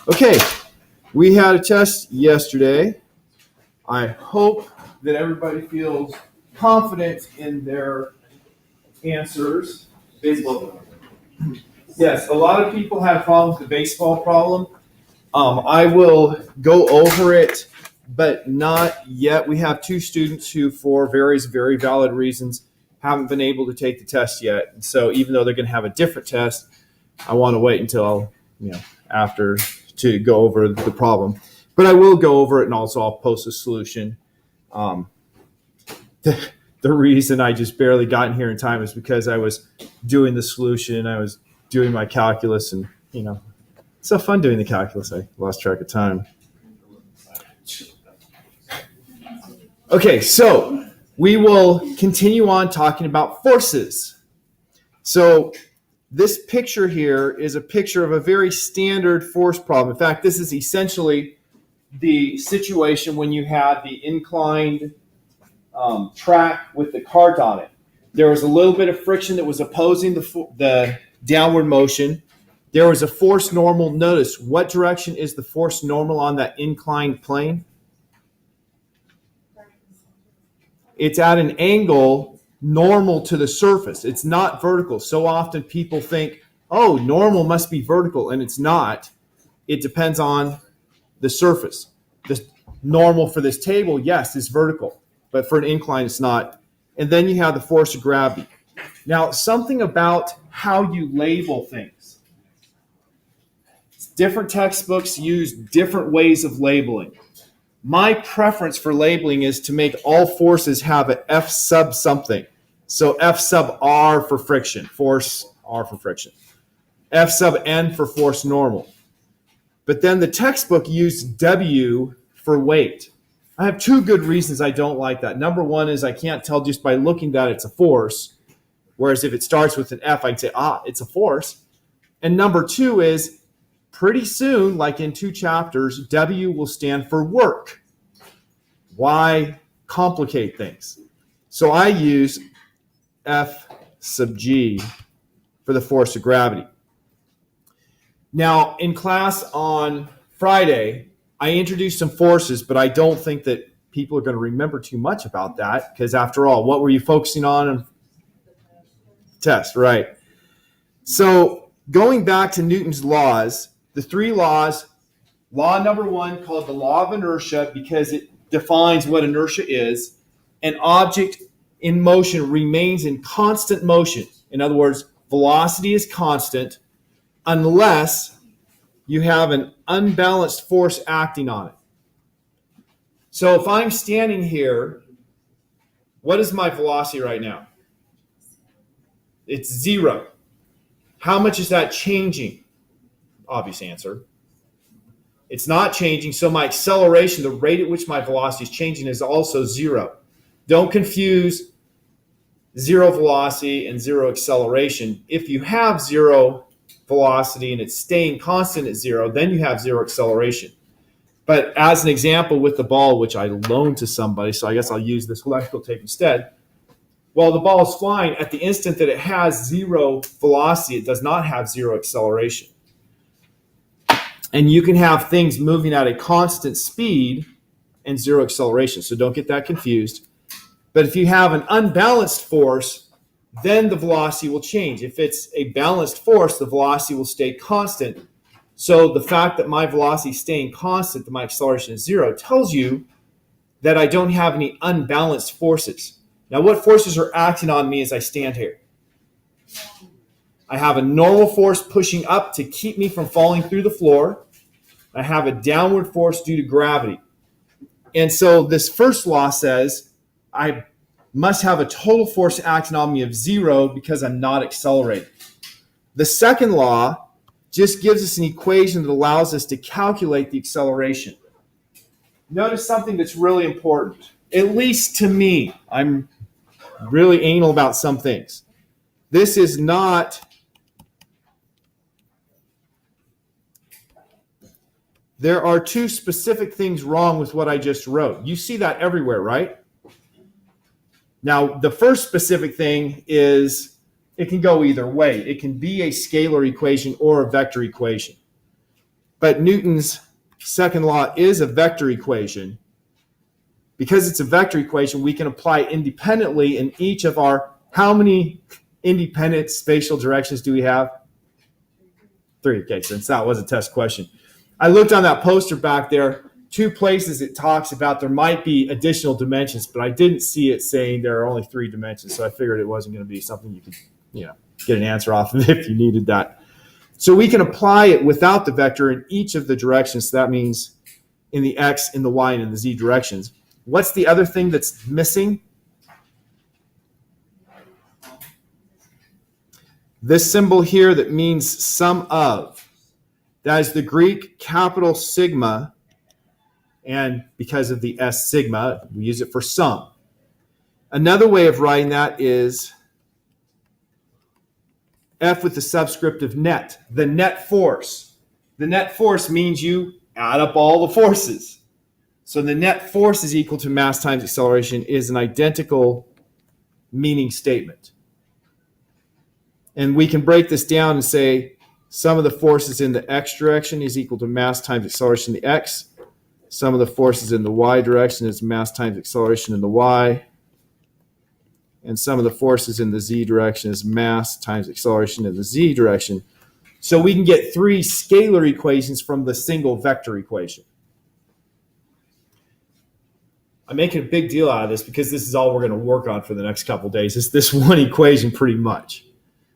Okay, we had a test yesterday. I hope that everybody feels confident in their answers. Baseball. Yes, a lot of people have problems with the baseball problem. I will go over it, but not yet. We have two students who, for various very valid reasons, haven't been able to take the test yet. And so even though they're going to have a different test, I want to wait until, after to go over the problem. But I will go over it, and also I'll post a solution. The reason I just barely got in here in time is because I was doing the solution. I was doing my calculus, and, it's so fun doing the calculus. I lost track of time. Okay, so we will continue on talking about forces. So this picture here is a picture of a very standard force problem. In fact, this is essentially the situation when you had the inclined track with the cart on it. There was a little bit of friction that was opposing the downward motion. There was a force normal. Notice, what direction is the force normal on that inclined plane? It's at an angle normal to the surface. It's not vertical. So often people think, oh, normal must be vertical, and it's not. It depends on the surface. The normal for this table, yes, is vertical, but for an incline, it's not. And then you have the force of gravity. Now, something about how you label things. Different textbooks use different ways of labeling. My preference for labeling is to make all forces have an F sub something. So F sub R for friction, force R for friction. F sub N for force normal. But then the textbook used W for weight. I have two good reasons I don't like that. Number one is I can't tell just by looking that it's a force. Whereas if it starts with an F, I can say, it's a force. And number two is pretty soon, like in 2 chapters, W will stand for work. Why complicate things? So I use F sub G for the force of gravity. Now, in class on Friday, I introduced some forces, but I don't think that people are going to remember too much about that because, after all, what were you focusing on in test, right? So going back to Newton's laws, the 3 laws, law number 1 called the law of inertia because it defines what inertia is. An object in motion remains in constant motion. In other words, velocity is constant unless you have an unbalanced force acting on it. So if I'm standing here, what is my velocity right now? It's 0. How much is that changing? Obvious answer. It's not changing, so my acceleration, the rate at which my velocity is changing, is also 0. Don't confuse 0 velocity and 0 acceleration. If you have 0 velocity and it's staying constant at 0, then you have 0 acceleration. But as an example with the ball, which I loaned to somebody, so I guess I'll use this electrical tape instead. While the ball is flying, at the instant that it has 0 velocity, it does not have 0 acceleration. And you can have things moving at a constant speed and 0 acceleration. So don't get that confused. But if you have an unbalanced force, then the velocity will change. If it's a balanced force, the velocity will stay constant. So the fact that my velocity is staying constant, that my acceleration is 0, tells you that I don't have any unbalanced forces. Now, what forces are acting on me as I stand here? I have a normal force pushing up to keep me from falling through the floor. I have a downward force due to gravity. And so this first law says I must have a total force acting on me of 0 because I'm not accelerating. The second law just gives us an equation that allows us to calculate the acceleration. Notice something that's really important, at least to me. I'm really anal about some things. This is not there are 2 specific things wrong with what I just wrote. You see that everywhere, right? Now, the first specific thing is it can go either way. It can be a scalar equation or a vector equation. but Newton's second law is a vector equation. Because it's a vector equation, we can apply it independently in each of our, how many independent spatial directions do we have? 3. Okay, since that was a test question. I looked on that poster back there, 2 places it talks about there might be additional dimensions, but I didn't see it saying there are only 3 dimensions, so I figured it wasn't going to be something you could, get an answer off of if you needed that. So we can apply it without the vector in each of the directions. So that means in the x, in the y, and in the z directions. What's the other thing that's missing? This symbol here that means sum of. That is the Greek capital sigma, and because of the S sigma, we use it for sum. Another way of writing that is F with the subscript of net, the net force. The net force means you add up all the forces. So the net force is equal to mass times acceleration is an identical meaning statement. And we can break this down and say sum of the forces in the x direction is equal to mass times acceleration in the x. Sum of the forces in the y direction is mass times acceleration in the y. And sum of the forces in the z direction is mass times acceleration in the z direction. So we can get 3 scalar equations from the single vector equation. I'm making a big deal out of this because this is all we're going to work on for the next couple of days. It's this one equation pretty much.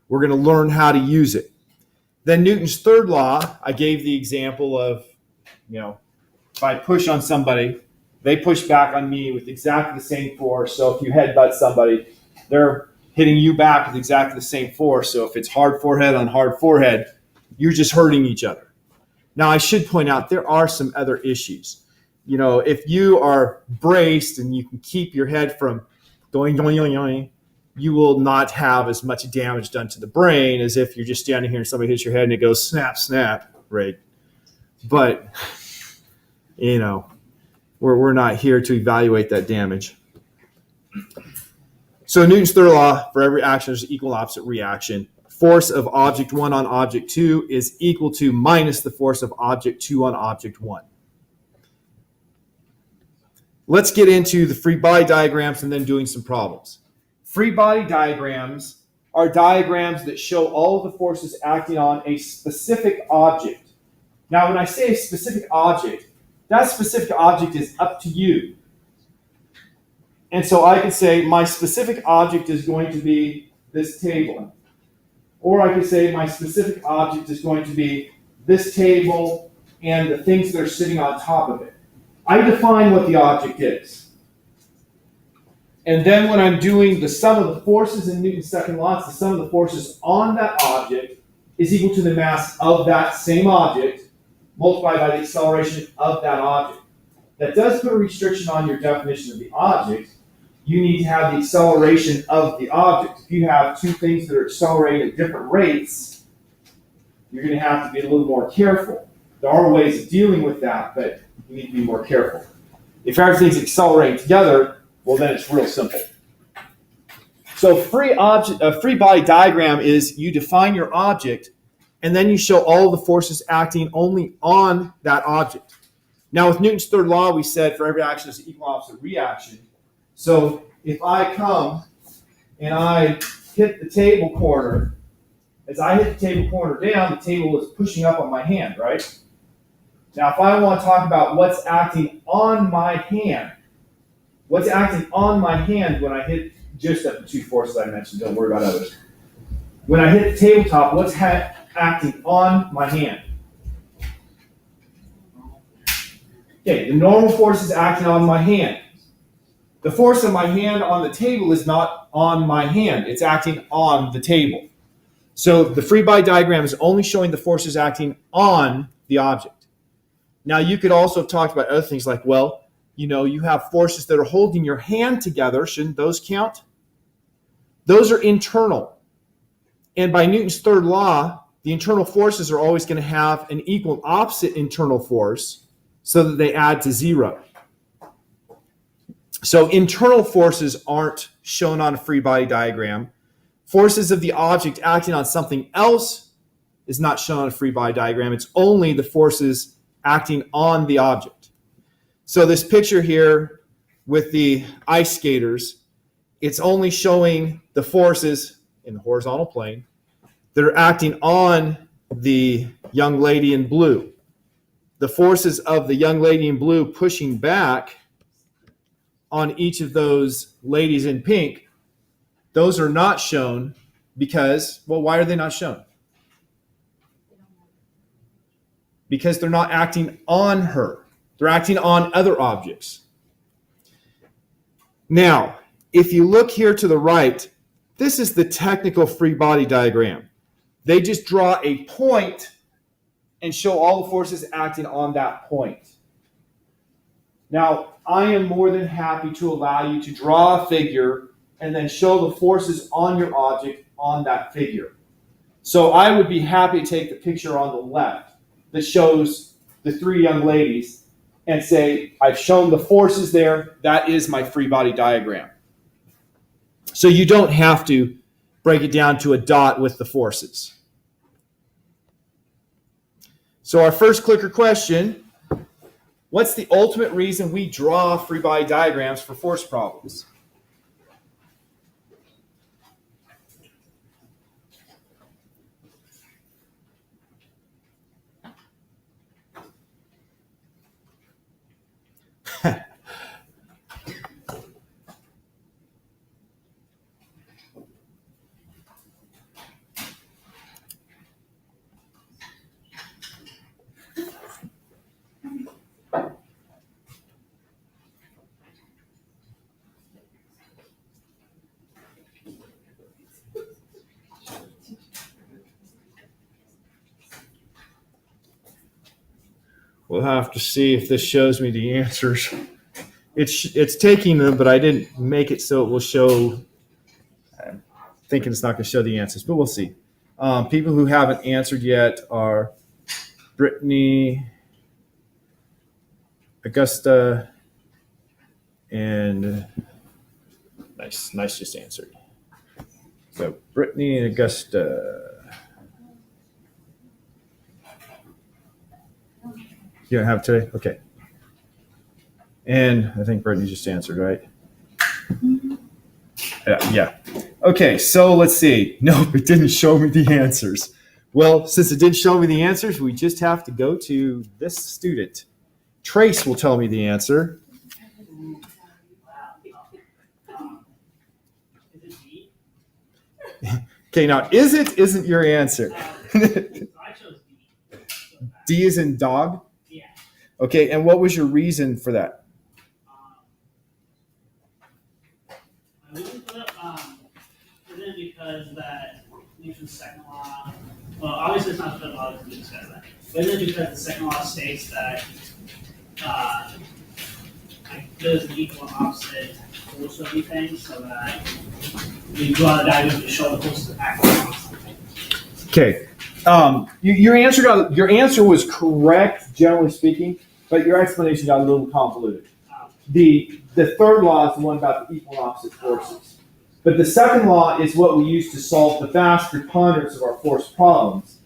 We're going to learn how to use it. Then Newton's third law, I gave the example of, if I push on somebody, they push back on me with exactly the same force. So if you headbutt somebody, they're hitting you back with exactly the same force. So if it's hard forehead on hard forehead, you're just hurting each other. Now, I should point out there are some other issues. If you are braced and you can keep your head from going, you will not have as much damage done to the brain as if you're just standing here and somebody hits your head and it goes snap, snap, right? But, we're not here to evaluate that damage. So Newton's third law, for every action, there's an equal and opposite reaction. Force of object 1 on object 2 is equal to minus the force of object 2 on object 1. Let's get into the free body diagrams and then doing some problems. Free body diagrams are diagrams that show all of the forces acting on a specific object. Now, when I say a specific object, that specific object is up to you. And so I can say my specific object is going to be this table. Or I could say my specific object is going to be this table and the things that are sitting on top of it. I define what the object is. And then when I'm doing the sum of the forces in Newton's second law, it's the sum of the forces on that object is equal to the mass of that same object multiplied by the acceleration of that object. That does put a restriction on your definition of the object. You need to have the acceleration of the object. If you have 2 things that are accelerating at different rates, you're going to have to be a little more careful. There are ways of dealing with that, but you need to be more careful. If everything's accelerating together, well, then it's real simple. So a free body diagram is you define your object, and then you show all the forces acting only on that object. Now, with Newton's third law, we said for every action there's an equal and opposite reaction. So if I come and I hit the table corner, as I hit the table corner down, the table is pushing up on my hand, right? Now, if I want to talk about what's acting on my hand, what's acting on my hand when I hit just the 2 forces I mentioned, don't worry about others. When I hit the tabletop, what's acting on my hand? Okay, the normal force is acting on my hand. The force of my hand on the table is not on my hand. It's acting on the table. So the free body diagram is only showing the forces acting on the object. Now, you could also have talked about other things like, well, you have forces that are holding your hand together. Shouldn't those count? Those are internal. And by Newton's third law, the internal forces are always going to have an equal and opposite internal force so that they add to 0. So internal forces aren't shown on a free body diagram. Forces of the object acting on something else is not shown on a free body diagram. It's only the forces acting on the object. So this picture here with the ice skaters, it's only showing the forces in the horizontal plane that are acting on the young lady in blue. The forces of the young lady in blue pushing back on each of those ladies in pink, those are not shown because, well, why are they not shown? Because they're not acting on her. They're acting on other objects. Now, if you look here to the right, this is the technical free body diagram. They just draw a point and show all the forces acting on that point. Now, I am more than happy to allow you to draw a figure and then show the forces on your object on that figure. So I would be happy to take the picture on the left that shows the three young ladies and say, I've shown the forces there. That is my free body diagram. So you don't have to break it down to a dot with the forces. So our first clicker question, what's the ultimate reason we draw free body diagrams for force problems? We'll have to see if this shows me the answers. It's taking them, but I didn't make it so it will show. I'm thinking it's not going to show the answers, but we'll see. People who haven't answered yet are Brittany, Augusta, and nice just answered. So Brittany and Augusta. You don't have today? Okay. And I think Brittany just answered, right? Yeah. Okay, so let's see. Nope, it didn't show me the answers. Well, since it didn't show me the answers, we just have to go to this student. Trace will tell me the answer. Okay, now isn't your answer? D is in dog? Yeah. Okay, and what was your reason for that? My reason for that isn't because that Newton's second law, well, obviously it's not the law that we discussed that, but isn't it because the second law states that there's an equal and opposite force of everything, so that we draw the diagram to show the forces acting on something. Okay. Your answer was correct, generally speaking, but your explanation got a little convoluted. The third law is the one about the equal and opposite forces. But the second law is what we use to solve the vast preponderance of our force problems.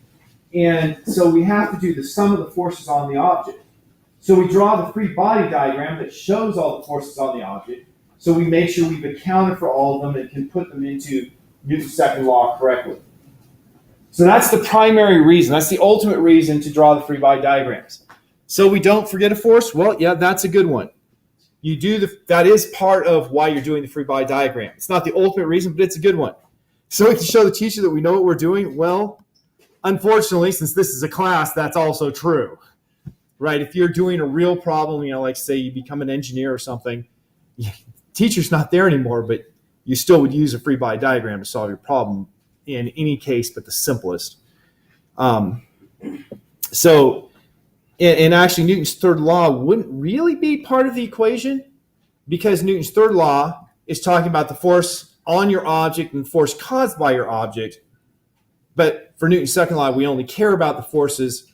And so we have to do the sum of the forces on the object. So we draw the free body diagram that shows all the forces on the object. So we make sure we've accounted for all of them and can put them into Newton's second law correctly. So that's the primary reason. That's the ultimate reason to draw the free body diagrams. So we don't forget a force? Well, yeah, that's a good one. That is part of why you're doing the free body diagram. It's not the ultimate reason, but it's a good one. So we can show the teacher that we know what we're doing. Well, unfortunately, since this is a class, that's also true, right? If you're doing a real problem, like say you become an engineer or something, teacher's not there anymore, but you still would use a free body diagram to solve your problem in any case but the simplest. And actually Newton's third law wouldn't really be part of the equation because Newton's third law is talking about the force on your object and force caused by your object. But for Newton's second law, we only care about the forces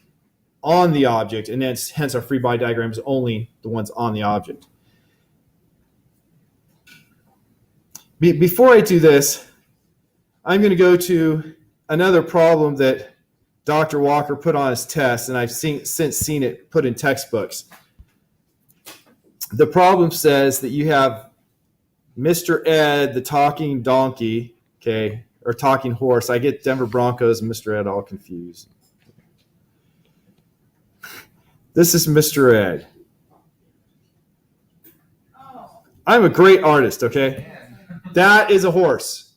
on the object, and hence our free body diagram is only the ones on the object. Before I do this, I'm going to go to another problem that Dr. Walker put on his test, and I've since seen it put in textbooks. The problem says that you have Mr. Ed, the talking donkey, okay, or talking horse. I get Denver Broncos and Mr. Ed all confused. This is Mr. Ed. I'm a great artist, okay? That is a horse.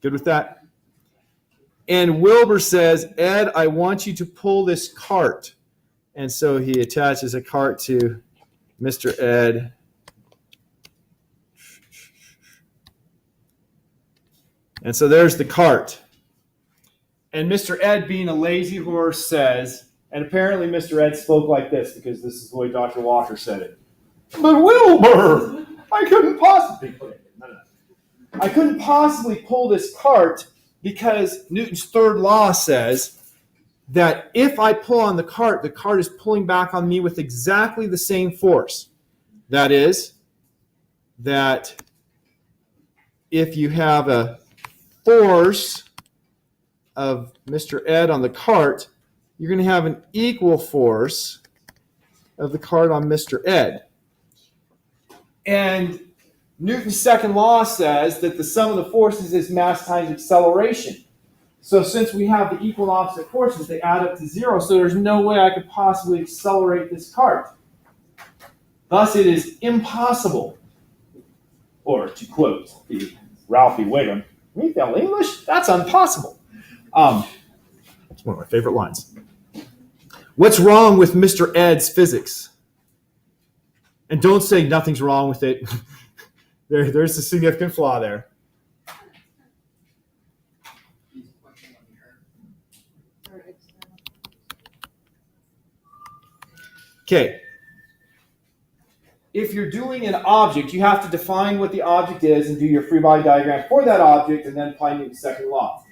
Good with that? And Wilbur says, Ed, I want you to pull this cart. And so he attaches a cart to Mr. Ed. And so there's the cart. And Mr. Ed, being a lazy horse, says, and apparently Mr. Ed spoke like this because this is the way Dr. Walker said it. But Wilbur, I couldn't possibly pull this cart because Newton's third law says that if I pull on the cart is pulling back on me with exactly the same force. That is, that if you have a force of Mr. Ed on the cart, you're going to have an equal force of the cart on Mr. Ed. And Newton's second law says that the sum of the forces is mass times acceleration. So since we have the equal and opposite forces, they add up to 0. So there's no way I could possibly accelerate this cart. Thus, it is impossible. Or to quote the Ralphie Wiggum, "Me fell English? That's impossible." That's one of my favorite lines. What's wrong with Mr. Ed's physics? And don't say nothing's wrong with it. There's a significant flaw there. Okay. If you're doing an object, you have to define what the object is and do your free body diagram for that object and then apply Newton's second law.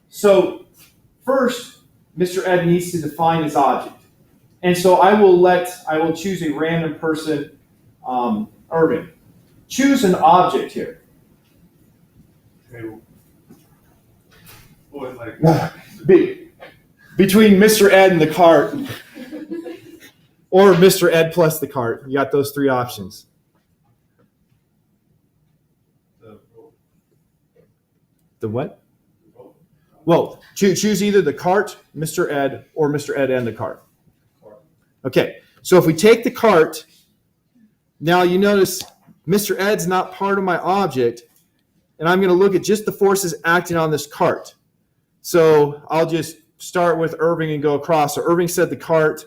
So first, Mr. Ed needs to define his object. And so I will choose a random person, Irving. Choose an object here. Between Mr. Ed and the cart, or Mr. Ed plus the cart. You got those three options. The what? Well, choose either the cart, Mr. Ed, or Mr. Ed and the cart. Okay, so if we take the cart, now you notice Mr. Ed's not part of my object, and I'm going to look at just the forces acting on this cart. So I'll just start with Irving and go across. So Irving said the cart.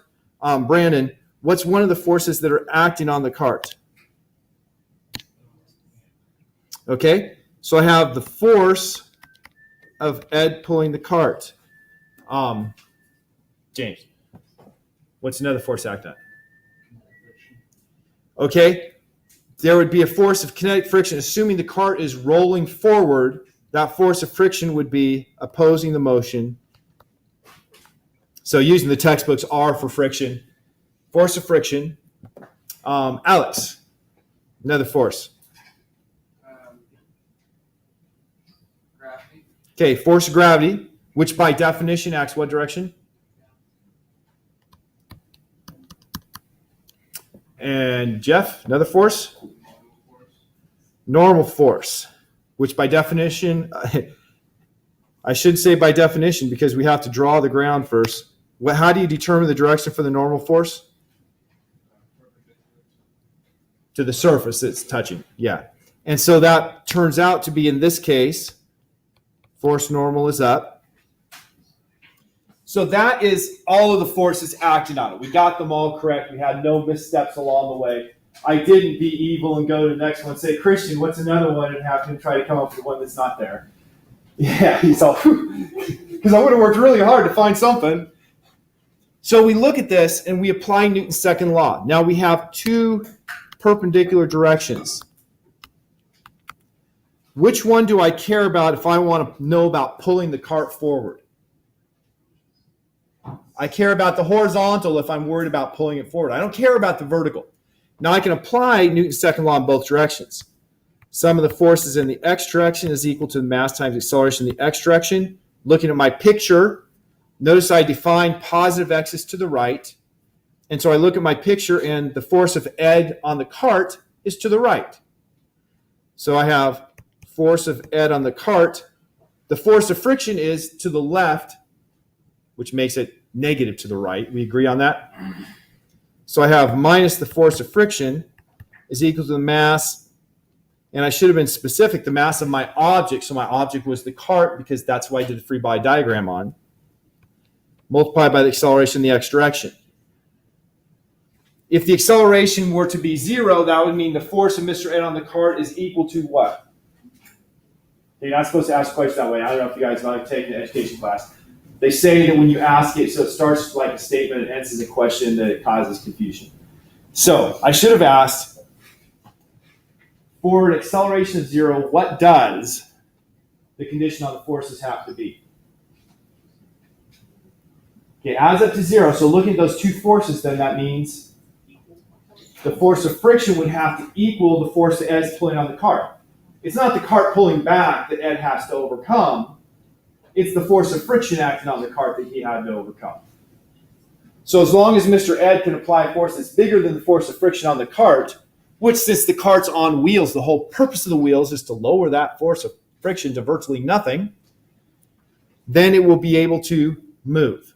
Brandon, what's one of the forces that are acting on the cart? Okay, so I have the force of Ed pulling the cart. James, what's another force acting on? Okay, there would be a force of kinetic friction. Assuming the cart is rolling forward, that force of friction would be opposing the motion. So using the textbooks, R for friction. Force of friction. Alex, another force. Gravity. Okay, force of gravity, which by definition acts what direction? And Jeff, another force? Normal force, which by definition, I should say by definition because we have to draw the ground first. How do you determine the direction for the normal force? To the surface it's touching, yeah. And so that turns out to be, in this case, force normal is up. So that is all of the forces acting on it. We got them all correct. We had no missteps along the way. I didn't be evil and go to the next one and say, Christian, what's another one? And have him try to come up with one that's not there. Yeah, he's all, because I would have worked really hard to find something. So we look at this and we apply Newton's second law. Now we have two perpendicular directions. Which one do I care about if I want to know about pulling the cart forward? I care about the horizontal if I'm worried about pulling it forward. I don't care about the vertical. Now I can apply Newton's second law in both directions. Sum of the forces in the x direction is equal to the mass times acceleration in the x direction. Looking at my picture, Notice I define positive x is to the right. And so I look at my picture and the force of Ed on the cart is to the right. So I have force of Ed on the cart. The force of friction is to the left, which makes it negative to the right. We agree on that? So I have minus the force of friction is equal to the mass, and I should have been specific, the mass of my object. So my object was the cart because that's what I did the free body diagram on, multiplied by the acceleration in the x direction. If the acceleration were to be 0, that would mean the force of Mr. Ed on the cart is equal to what? You're not supposed to ask questions that way. I don't know if you guys have taken an education class. They say that when you ask it, so it starts like a statement and ends as a question, that it causes confusion. So I should have asked, for an acceleration of 0, what does the condition on the forces have to be? Okay, it adds up to 0. So looking at those two forces, then that means the force of friction would have to equal the force that Ed's pulling on the cart. It's not the cart pulling back that Ed has to overcome. It's the force of friction acting on the cart that he had to overcome. So as long as Mr. Ed can apply force that's bigger than the force of friction on the cart, which since the cart's on wheels, the whole purpose of the wheels is to lower that force of friction to virtually nothing, then it will be able to move.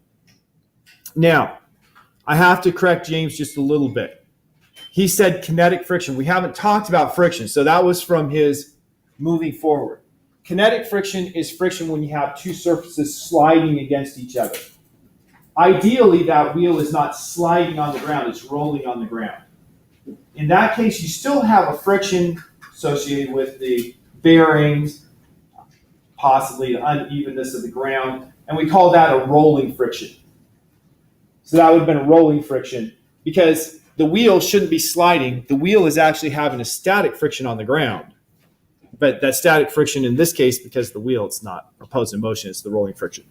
Now, I have to correct James just a little bit. He said kinetic friction. We haven't talked about friction, so that was from his moving forward. Kinetic friction is friction when you have two surfaces sliding against each other. Ideally, that wheel is not sliding on the ground, it's rolling on the ground. In that case, you still have a friction associated with the bearings, possibly the unevenness of the ground, and we call that a rolling friction. So that would have been a rolling friction because the wheel shouldn't be sliding. The wheel is actually having a static friction on the ground. But that static friction in this case, because the wheel, it's not opposed in motion, it's the rolling friction.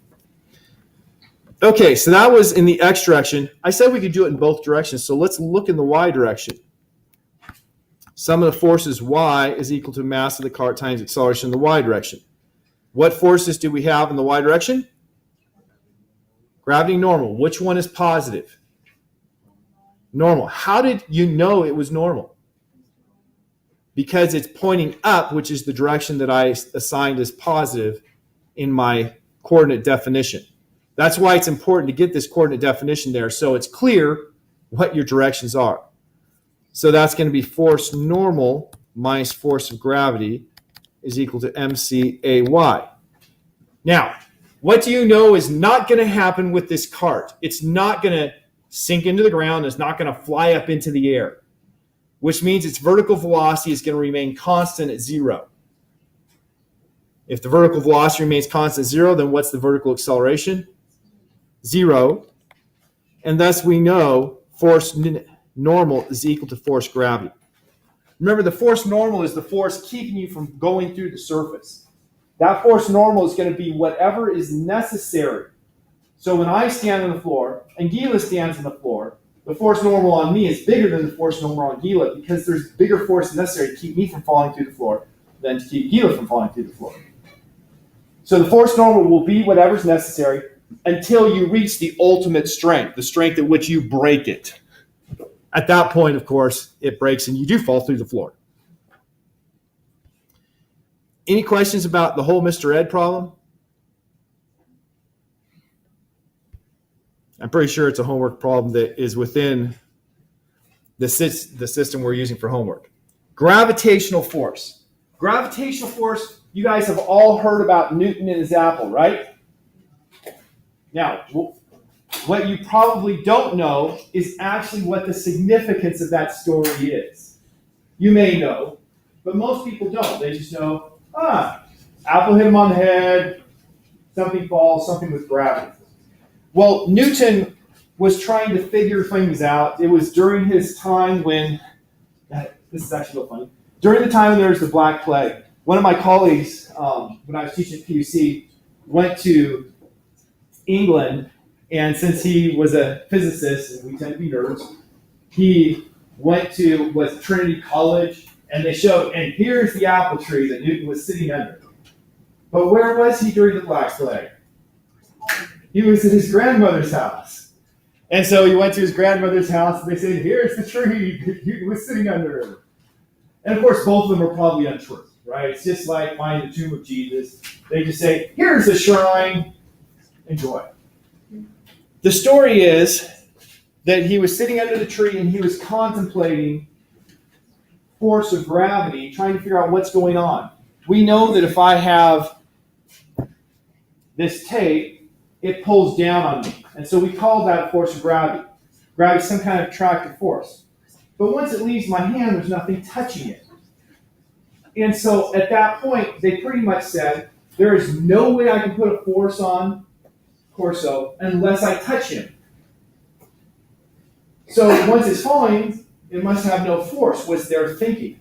Okay, so that was in the x direction. I said we could do it in both directions, so let's look in the y direction. Sum of the forces y is equal to mass of the cart times acceleration in the y direction. What forces do we have in the y direction? Gravity normal. Which one is positive? Normal. How did you know it was normal? Because it's pointing up, which is the direction that I assigned as positive in my coordinate definition. That's why it's important to get this coordinate definition there so it's clear what your directions are. So that's going to be force normal minus force of gravity is equal to mcAy. Now, what do you know is not going to happen with this cart? It's not going to sink into the ground. It's not going to fly up into the air, which means its vertical velocity is going to remain constant at 0. If the vertical velocity remains constant at 0, then what's the vertical acceleration? 0. And thus we know force normal is equal to force gravity. Remember, the force normal is the force keeping you from going through the surface. That force normal is going to be whatever is necessary. So when I stand on the floor and Gila stands on the floor, the force normal on me is bigger than the force normal on Gila because there's bigger force necessary to keep me from falling through the floor than to keep Gila from falling through the floor. So the force normal will be whatever's necessary until you reach the ultimate strength, the strength at which you break it. At that point, of course, it breaks and you do fall through the floor. Any questions about the whole Mr. Ed problem? I'm pretty sure it's a homework problem that is within the system we're using for homework. Gravitational force. Gravitational force, you guys have all heard about Newton and his apple, right? Now, what you probably don't know is actually what the significance of that story is. You may know, but most people don't. They just know, apple hit him on the head, something falls, something with gravity. Well, Newton was trying to figure things out. It was during his time when, this is actually real funny, during the time when there was the Black Plague, one of my colleagues, when I was teaching at PUC, went to England, and since he was a physicist, and we tend to be nerds, he went to Trinity College, and they showed, and here's the apple tree that Newton was sitting under. But where was he during the Black Plague? He was at his grandmother's house. And so he went to his grandmother's house, and they said, here's the tree he was sitting under. And of course, both of them are probably untrue, right? It's just like finding the tomb of Jesus. They just say, here's the shrine, enjoy. The story is that he was sitting under the tree and he was contemplating force of gravity, trying to figure out what's going on. We know that if I have this tape, it pulls down on me. And so we call that force of gravity. Gravity is some kind of attractive force. But once it leaves my hand, there's nothing touching it. And so at that point, they pretty much said, there is no way I can put a force on Corso unless I touch him. So once it's falling, it must have no force, was their thinking.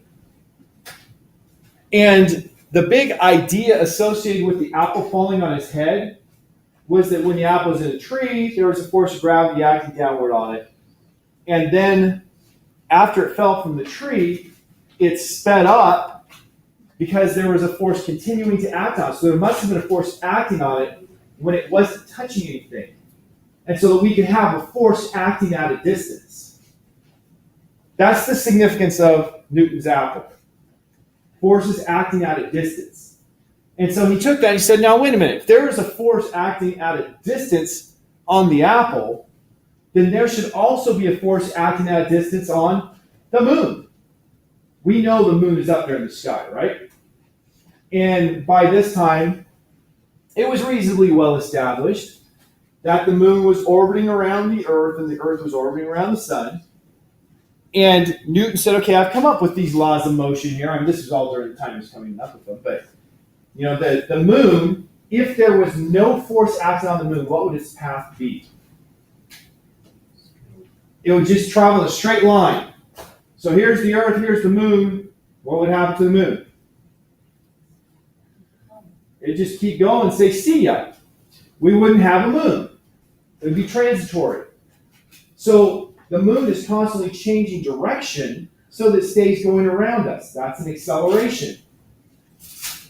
And the big idea associated with the apple falling on his head was that when the apple was in a tree, there was a force of gravity acting downward on it. And then after it fell from the tree, it sped up because there was a force continuing to act on it. So there must have been a force acting on it when it wasn't touching anything. And so that we could have a force acting at a distance. That's the significance of Newton's apple. Forces acting at a distance. And so he took that and he said, now wait a minute, if there is a force acting at a distance on the apple, then there should also be a force acting at a distance on the moon. We know the moon is up there in the sky, right? And by this time, it was reasonably well established that the moon was orbiting around the Earth and the Earth was orbiting around the sun. And Newton said, okay, I've come up with these laws of motion here. I mean, this is all during the time he was coming up with them. But, you know, the moon, if there was no force acting on the moon, what would its path be? It would just travel a straight line. So here's the Earth, here's the moon. What would happen to the moon? It'd just keep going and say, see ya. We wouldn't have a moon. It would be transitory. So the moon is constantly changing direction so that it stays going around us. That's an acceleration.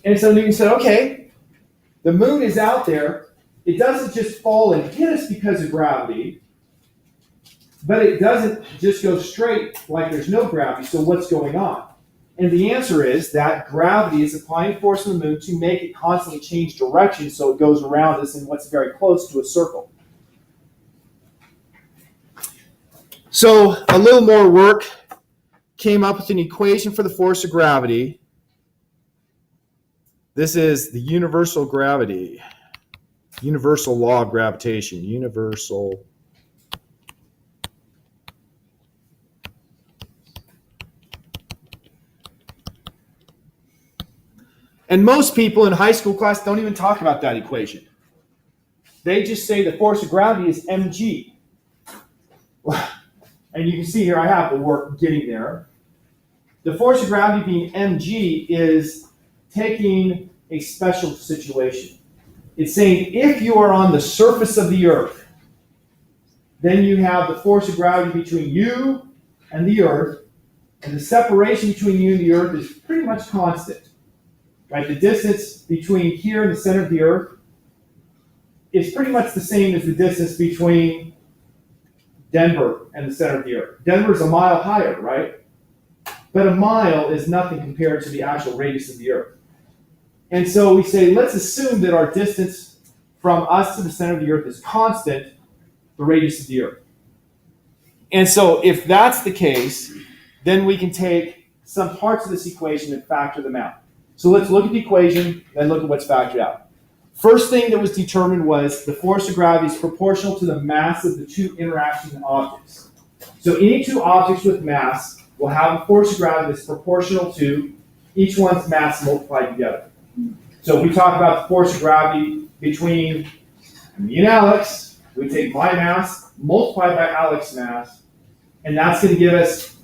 And so Newton said, okay, the moon is out there. It doesn't just fall and hit us because of gravity, but it doesn't just go straight like there's no gravity. So what's going on? And the answer is that gravity is applying force on the moon to make it constantly change direction so it goes around us in what's very close to a circle. So a little more work came up with an equation for the force of gravity. This is the universal gravity, universal law of gravitation, universal. And most people in high school class don't even talk about that equation. They just say the force of gravity is mg. And you can see here I have the work getting there. The force of gravity being mg is taking a special situation. It's saying if you are on the surface of the Earth, then you have the force of gravity between you and the Earth, and the separation between you and the Earth is pretty much constant. Right? The distance between here and the center of the Earth is pretty much the same as the distance between Denver and the center of the Earth. Denver is a mile higher, right? But a mile is nothing compared to the actual radius of the Earth. And so we say, let's assume that our distance from us to the center of the Earth is constant, the radius of the Earth. And so if that's the case, then we can take some parts of this equation and factor them out. So let's look at the equation, then look at what's factored out. First thing that was determined was the force of gravity is proportional to the mass of the two interacting objects. So any two objects with mass will have a force of gravity that's proportional to each one's mass multiplied together. So if we talk about the force of gravity between me and Alex, we take my mass multiplied by Alex's mass, and that's going to give us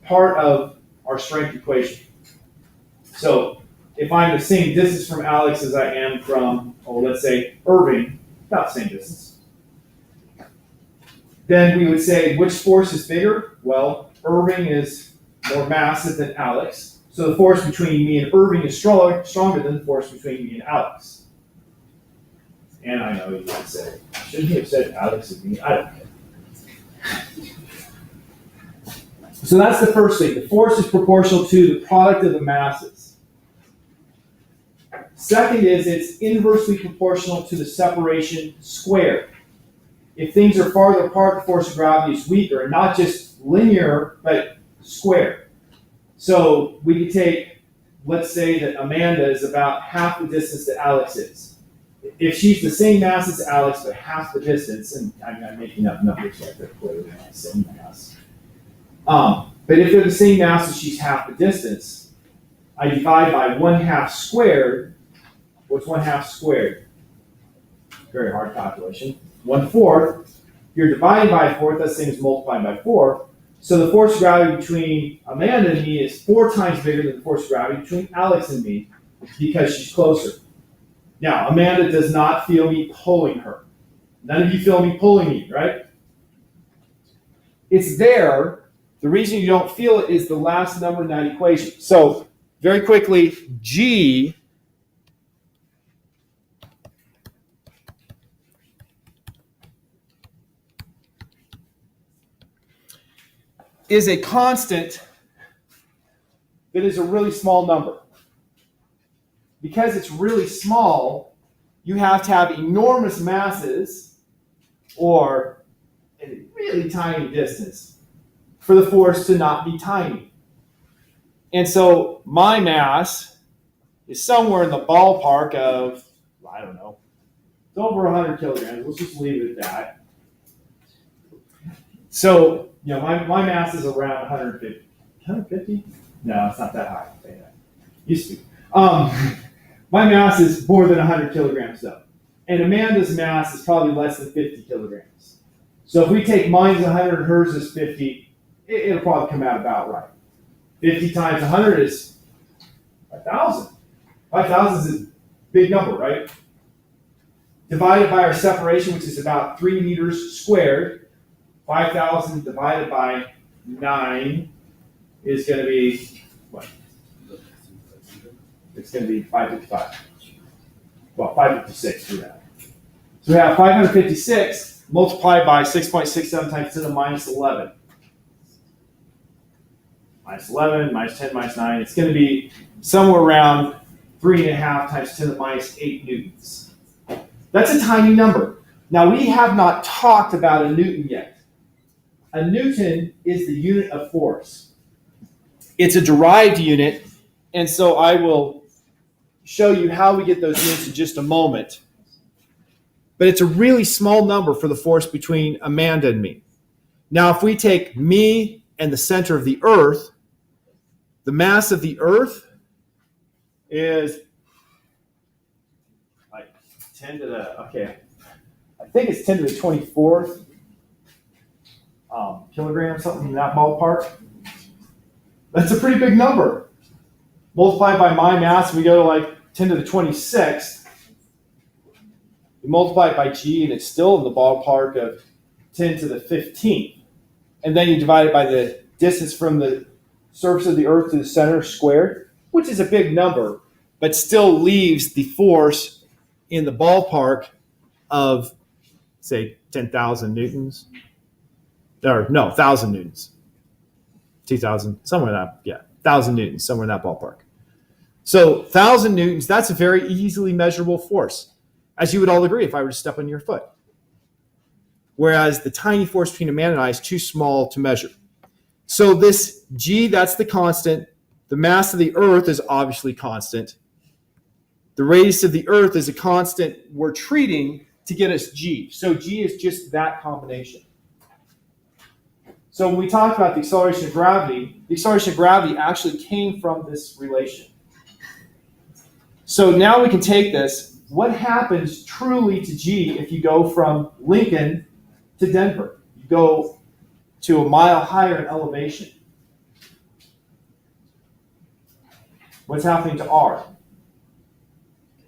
part of our strength equation. So if I'm the same distance from Alex as I am from, let's say, Irving, about the same distance, then we would say, which force is bigger? Well, Irving is more massive than Alex, so the force between me and Irving is stronger than the force between me and Alex. And I know you might say, shouldn't he have said Alex and me? I don't care. So that's the first thing. The force is proportional to the product of the masses. Second is it's inversely proportional to the separation squared. If things are farther apart, the force of gravity is weaker, and not just linear, but squared. So we could take, let's say that Amanda is about half the distance that Alex is. If she's the same mass as Alex, but half the distance, and I'm making up numbers like that, clearly they're not the same mass. But if they're the same mass and she's half the distance, I divide by 1/2 squared. What's 1/2 squared? Very hard calculation. 1/4. You're dividing by a fourth, that's the same as multiplying by 4. So the force of gravity between Amanda and me is 4 times bigger than the force of gravity between Alex and me because she's closer. Now, Amanda does not feel me pulling her. None of you feel me pulling me, right? It's there. The reason you don't feel it is the last number in that equation. So, very quickly, G is a constant that is a really small number. Because it's really small, you have to have enormous masses or a really tiny distance for the force to not be tiny. And so my mass is somewhere in the ballpark of, I don't know, it's over 100 kilograms. Let's just leave it at that. So, my mass is around 150. 150? No, it's not that high. Used to be. My mass is more than 100 kilograms though. And Amanda's mass is probably less than 50 kilograms. So if we take mine's 100, hers is 50, it'll probably come out about right. 50 times 100 is 5,000. 5,000 is a big number, right? Divided by our separation, which is about 3 meters squared, 5,000 divided by 9 is going to be, what? It's going to be 555. Well, 556 for that. So we have 556 multiplied by 6.67 times 10 to the minus 11. Minus 11, minus 10, minus 9. It's going to be somewhere around 3.5 times 10 to the minus 8 newtons. That's a tiny number. Now, we have not talked about a newton yet. A newton is the unit of force. It's a derived unit, and so I will show you how we get those units in just a moment. But it's a really small number for the force between Amanda and me. Now, if we take me and the center of the Earth, the mass of the Earth is like 10 to the, I think it's 10 to the 24th kilogram, something in that ballpark. That's a pretty big number. Multiplied by my mass, we go to like 10 to the 26th. You multiply it by G, and it's still in the ballpark of 10 to the 15th. And then you divide it by the distance from the surface of the Earth to the center squared, which is a big number, but still leaves the force in the ballpark of, say, 10,000 newtons. Or no, 1,000 newtons. 2,000, somewhere in that, 1,000 newtons, somewhere in that ballpark. So 1,000 newtons, that's a very easily measurable force, as you would all agree if I were to step on your foot. Whereas the tiny force between Amanda and I is too small to measure. So this G, that's the constant. The mass of the Earth is obviously constant. The radius of the Earth is a constant we're treating to get us G. So G is just that combination. So when we talked about the acceleration of gravity actually came from this relation. So now we can take this. What happens truly to G if you go from Lincoln to Denver? You go to a mile higher in elevation. What's happening to R?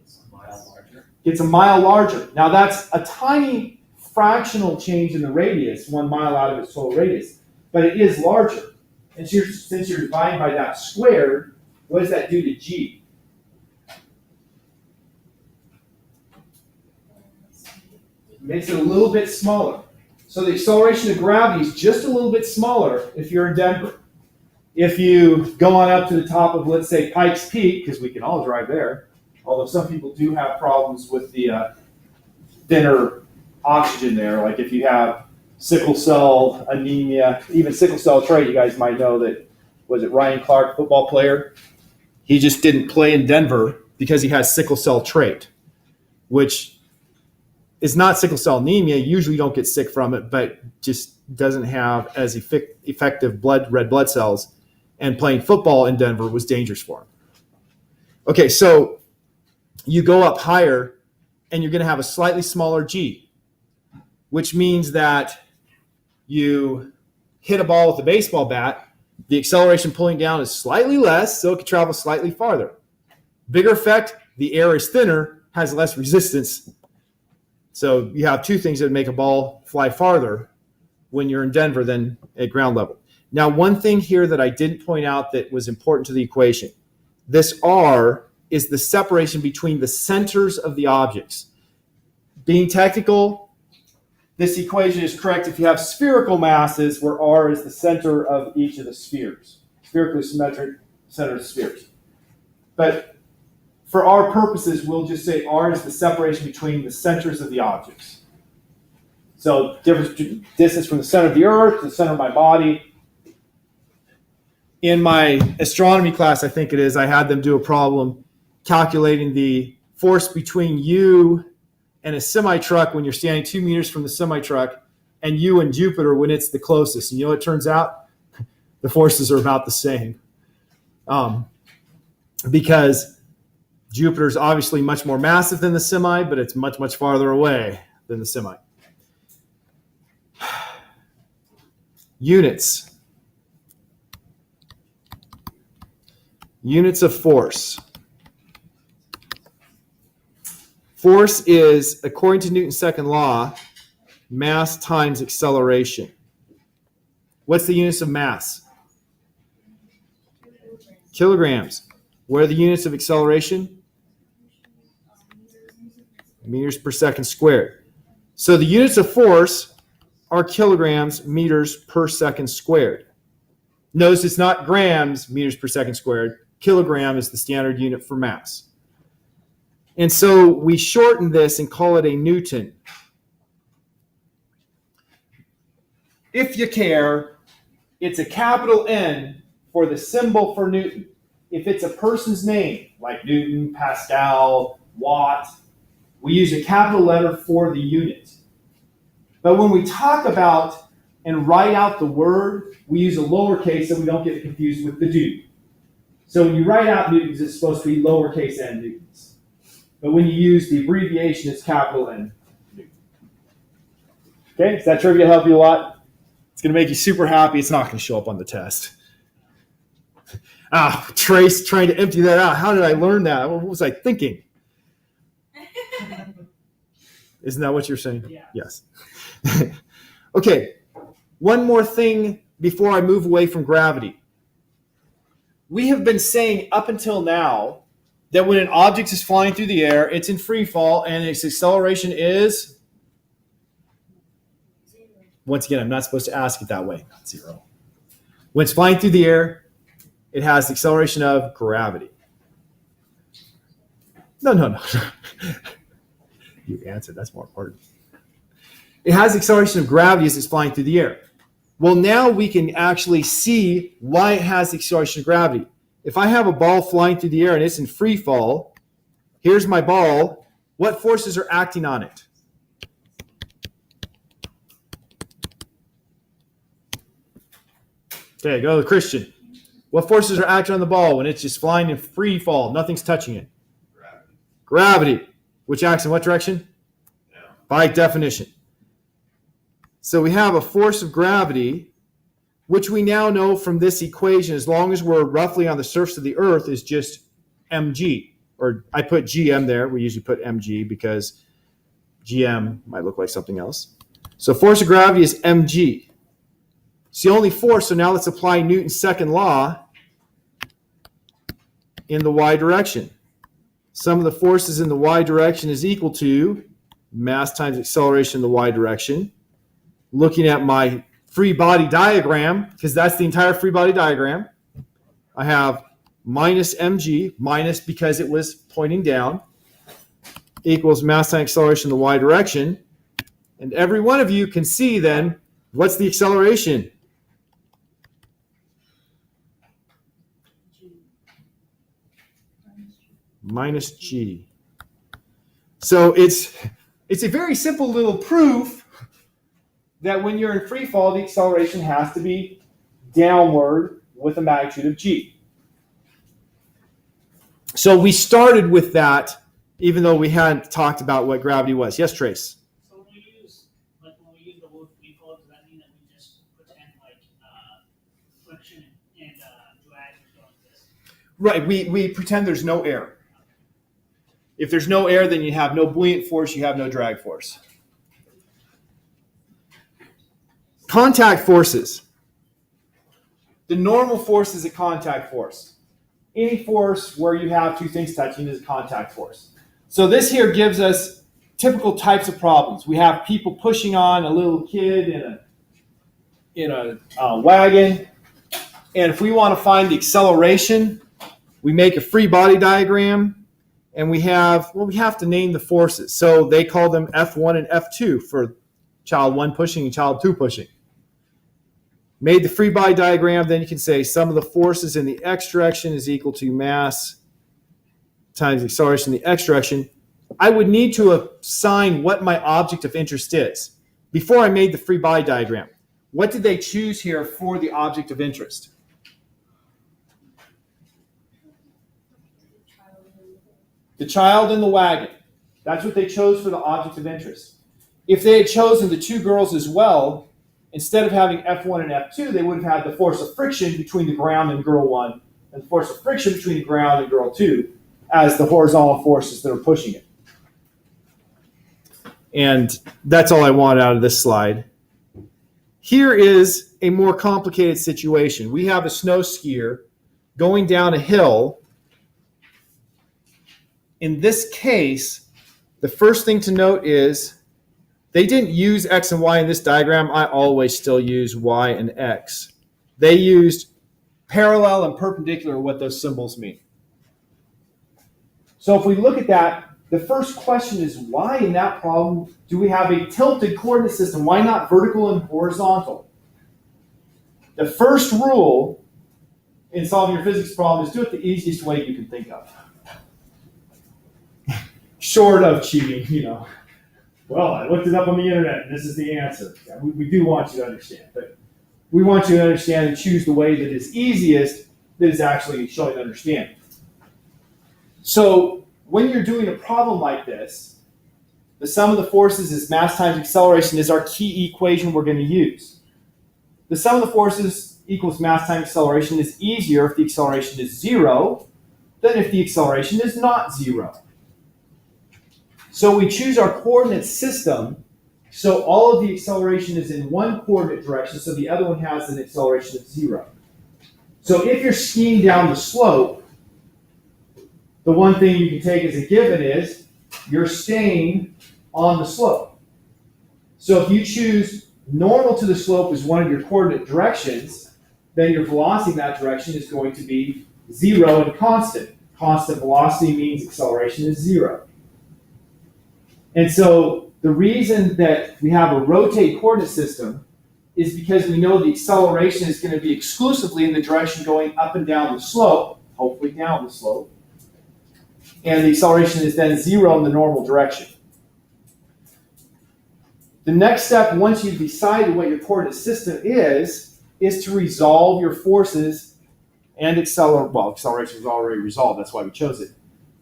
It's a mile larger. It's a mile larger. Now that's a tiny fractional change in the radius, 1 mile out of its total radius, but it is larger. And since you're dividing by that squared, what does that do to G? makes it a little bit smaller. So the acceleration of gravity is just a little bit smaller if you're in Denver. If you go on up to the top of, let's say, Pikes Peak, because we can all drive there, although some people do have problems with the thinner oxygen there, like if you have sickle cell anemia, even sickle cell trait, you guys might know that, was it Ryan Clark, football player? He just didn't play in Denver because he has sickle cell trait, which is not sickle cell anemia. Usually you don't get sick from it, but just doesn't have as effective red blood cells. And playing football in Denver was dangerous for him. Okay, so you go up higher and you're going to have a slightly smaller G, which means that you hit a ball with a baseball bat, the acceleration pulling down is slightly less, so it can travel slightly farther. Bigger effect, the air is thinner, has less resistance. So you have two things that make a ball fly farther when you're in Denver than at ground level. Now, one thing here that I didn't point out that was important to the equation, this R is the separation between the centers of the objects. Being technical, this equation is correct if you have spherical masses where R is the center of each of the spheres, spherically symmetric center of spheres. But for our purposes, we'll just say R is the separation between the centers of the objects. So distance from the center of the Earth to the center of my body. In my astronomy class, I think it is, I had them do a problem calculating the force between you and a semi-truck when you're standing 2 meters from the semi-truck and you and Jupiter when it's the closest. And you know what it turns out? The forces are about the same. Because Jupiter's obviously much more massive than the semi, but it's much, much farther away than the semi. Units. Units of force. Force is, according to Newton's second law, mass times acceleration. What's the units of mass? Kilograms. What are the units of acceleration? Meters per second squared. So the units of force are kilograms, meters per second squared. Notice it's not grams, meters per second squared. Kilogram is the standard unit for mass. And so we shorten this and call it a Newton. If you care, it's a capital N for the symbol for Newton. If it's a person's name, like Newton, Pascal, Watt, we use a capital letter for the unit. But when we talk about and write out the word, we use a lowercase so we don't get confused with the dude. So when you write out newtons, it's supposed to be lowercase n newtons. But when you use the abbreviation, it's capital N newton. Okay, does that trivia help you a lot? It's going to make you super happy. It's not going to show up on the test. Trace trying to empty that out. How did I learn that? What was I thinking? Isn't that what you're saying? Yeah. Yes. Okay, one more thing before I move away from gravity. We have been saying up until now that when an object is flying through the air, it's in free fall and its acceleration is? Once again, I'm not supposed to ask it that way. Zero. When it's flying through the air, it has the acceleration of gravity. No. You answered. That's more important. It has the acceleration of gravity as it's flying through the air. Well, now we can actually see why it has the acceleration of gravity. If I have a ball flying through the air and it's in free fall, here's my ball. What forces are acting on it? Okay, go to Christian. What forces are acting on the ball when it's just flying in free fall? Nothing's touching it. Gravity. Which acts in what direction? Yeah. By definition. So we have a force of gravity, which we now know from this equation, as long as we're roughly on the surface of the Earth, is just mg. Or I put gm there. We usually put mg because gm might look like something else. So force of gravity is mg. It's the only force, so now let's apply Newton's second law in the y direction. Sum of the forces in the y direction is equal to mass times acceleration in the y direction. Looking at my free body diagram, because that's the entire free body diagram, I have minus mg, minus because it was pointing down, equals mass times acceleration in the y direction. And every one of you can see then, what's the acceleration? Minus g. So it's a very simple little proof that when you're in free fall, the acceleration has to be downward with a magnitude of g. So we started with that, even though we hadn't talked about what gravity was. Yes, Trace? So when we use the word free fall, does that mean that we just pretend like friction and drag don't exist? Right, we pretend there's no air. If there's no air, then you have no buoyant force, you have no drag force. Contact forces. The normal force is a contact force. Any force where you have two things touching is a contact force. So this here gives us typical types of problems. We have people pushing on a little kid in a wagon. And if we want to find the acceleration, we make a free body diagram. And we have to name the forces. So they call them F1 and F2 for child 1 pushing and child 2 pushing. Made the free body diagram, then you can say sum of the forces in the x direction is equal to mass times acceleration in the x direction. I would need to assign what my object of interest is before I made the free body diagram. What did they choose here for the object of interest? The child in the wagon. That's what they chose for the object of interest. If they had chosen the two girls as well, instead of having F1 and F2, they would have had the force of friction between the ground and girl 1 and the force of friction between the ground and girl 2 as the horizontal forces that are pushing it. And that's all I want out of this slide. Here is a more complicated situation. We have a snow skier going down a hill. In this case, the first thing to note is they didn't use X and Y in this diagram. I always still use Y and X. They used parallel and perpendicular, what those symbols mean. So if we look at that, the first question is why in that problem do we have a tilted coordinate system? Why not vertical and horizontal? The first rule in solving your physics problem is do it the easiest way you can think of. Short of cheating, you know. Well, I looked it up on the internet and this is the answer. Yeah, we do want you to understand, but we want you to understand and choose the way that is easiest, that is actually showing understanding. So when you're doing a problem like this, the sum of the forces is mass times acceleration is our key equation we're going to use. The sum of the forces equals mass times acceleration is easier if the acceleration is 0 than if the acceleration is not 0. So we choose our coordinate system so all of the acceleration is in one coordinate direction, so the other one has an acceleration of 0. So if you're skiing down the slope, the one thing you can take as a given is you're staying on the slope. So if you choose normal to the slope as one of your coordinate directions, then your velocity in that direction is going to be 0 and constant. Constant velocity means acceleration is 0. And so the reason that we have a rotate coordinate system is because we know the acceleration is going to be exclusively in the direction going up and down the slope, hopefully down the slope. And the acceleration is then 0 in the normal direction. The next step, once you've decided what your coordinate system is to resolve your forces and acceleration is already resolved, that's why we chose it.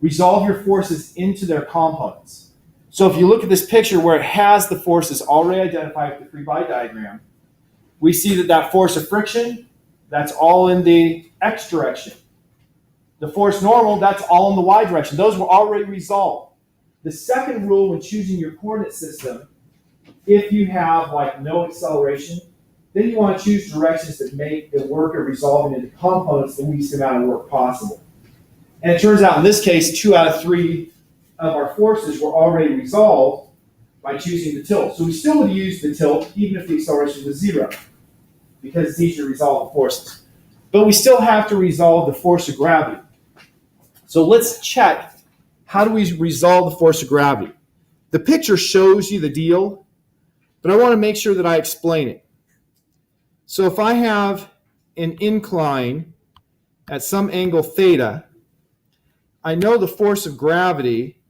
Resolve your forces into their components. So if you look at this picture where it has the forces already identified with the free body diagram, we see that that force of friction, that's all in the x direction. The force normal, that's all in the y direction. Those were already resolved. The second rule when choosing your coordinate system, if you have like no acceleration, then you want to choose directions that make the work of resolving into components the least amount of work possible. And it turns out in this case, 2 out of 3 of our forces were already resolved. by choosing the tilt. So we still would use the tilt even if the acceleration was 0, because it's easier to resolve the forces. But we still have to resolve the force of gravity. So let's check, how do we resolve the force of gravity? The picture shows you the deal, but I want to make sure that I explain it. So if I have an incline at some angle theta, I know the force of gravity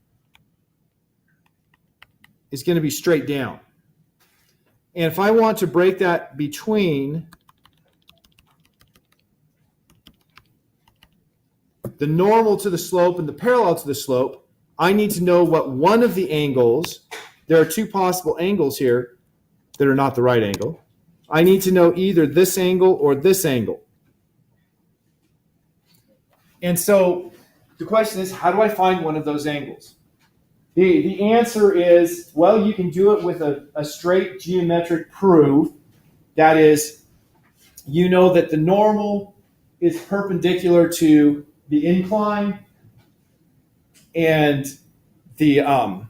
is going to be straight down. And if I want to break that between the normal to the slope and the parallel to the slope, I need to know what one of the angles, there are two possible angles here that are not the right angle. I need to know either this angle or this angle. And so the question is, how do I find one of those angles? The answer is, well, you can do it with a straight geometric proof. That is, you know that the normal is perpendicular to the incline, and the what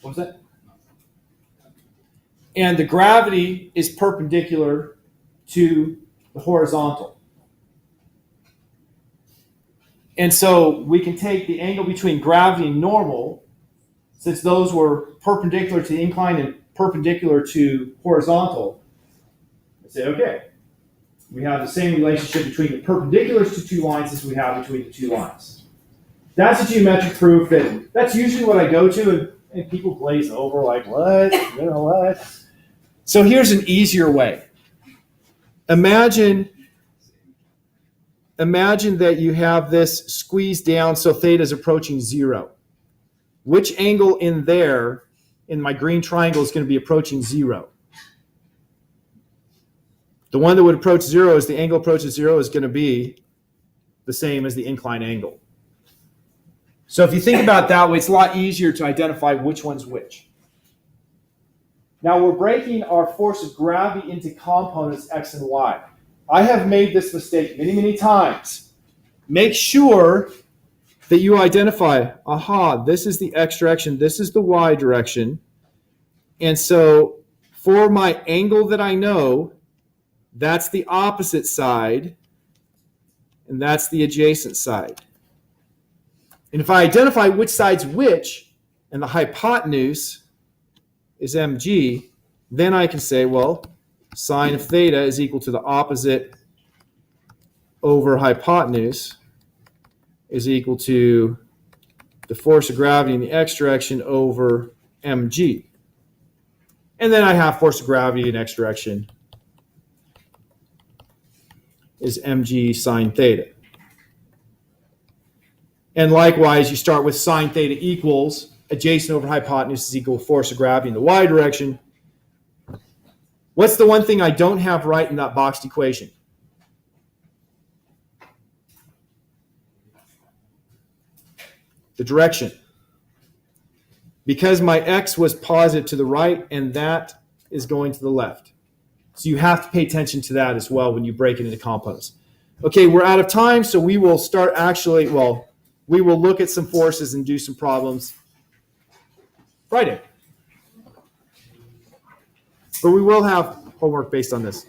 was that? And the gravity is perpendicular to the horizontal. And so we can take the angle between gravity and normal, since those were perpendicular to the incline and perpendicular to horizontal, and say, okay, we have the same relationship between the perpendiculars to two lines as we have between the two lines. That's a geometric proof that's usually what I go to, and people glaze over like, what? You know what? So here's an easier way. Imagine that you have this squeezed down so theta is approaching 0. Which angle in there, in my green triangle, is going to be approaching 0? The one that would approach 0 as the angle approaches 0 is going to be the same as the incline angle. So if you think about it that way, it's a lot easier to identify which one's which. Now we're breaking our force of gravity into components x and y. I have made this mistake many, many times. Make sure that you identify, aha, this is the x direction, this is the y direction. And so for my angle that I know, that's the opposite side, and that's the adjacent side. And if I identify which side's which, and the hypotenuse is mg, then I can say, well, sine of theta is equal to the opposite over hypotenuse is equal to the force of gravity in the x direction over mg. And then I have force of gravity in x direction is mg sine theta. And likewise, you start with sine theta equals adjacent over hypotenuse is equal to force of gravity in the y direction. What's the one thing I don't have right in that boxed equation? The direction. Because my x was positive to the right and that is going to the left. So you have to pay attention to that as well when you break it into components. Okay, we're out of time, so we will start we will look at some forces and do some problems Friday. But we will have homework based on this.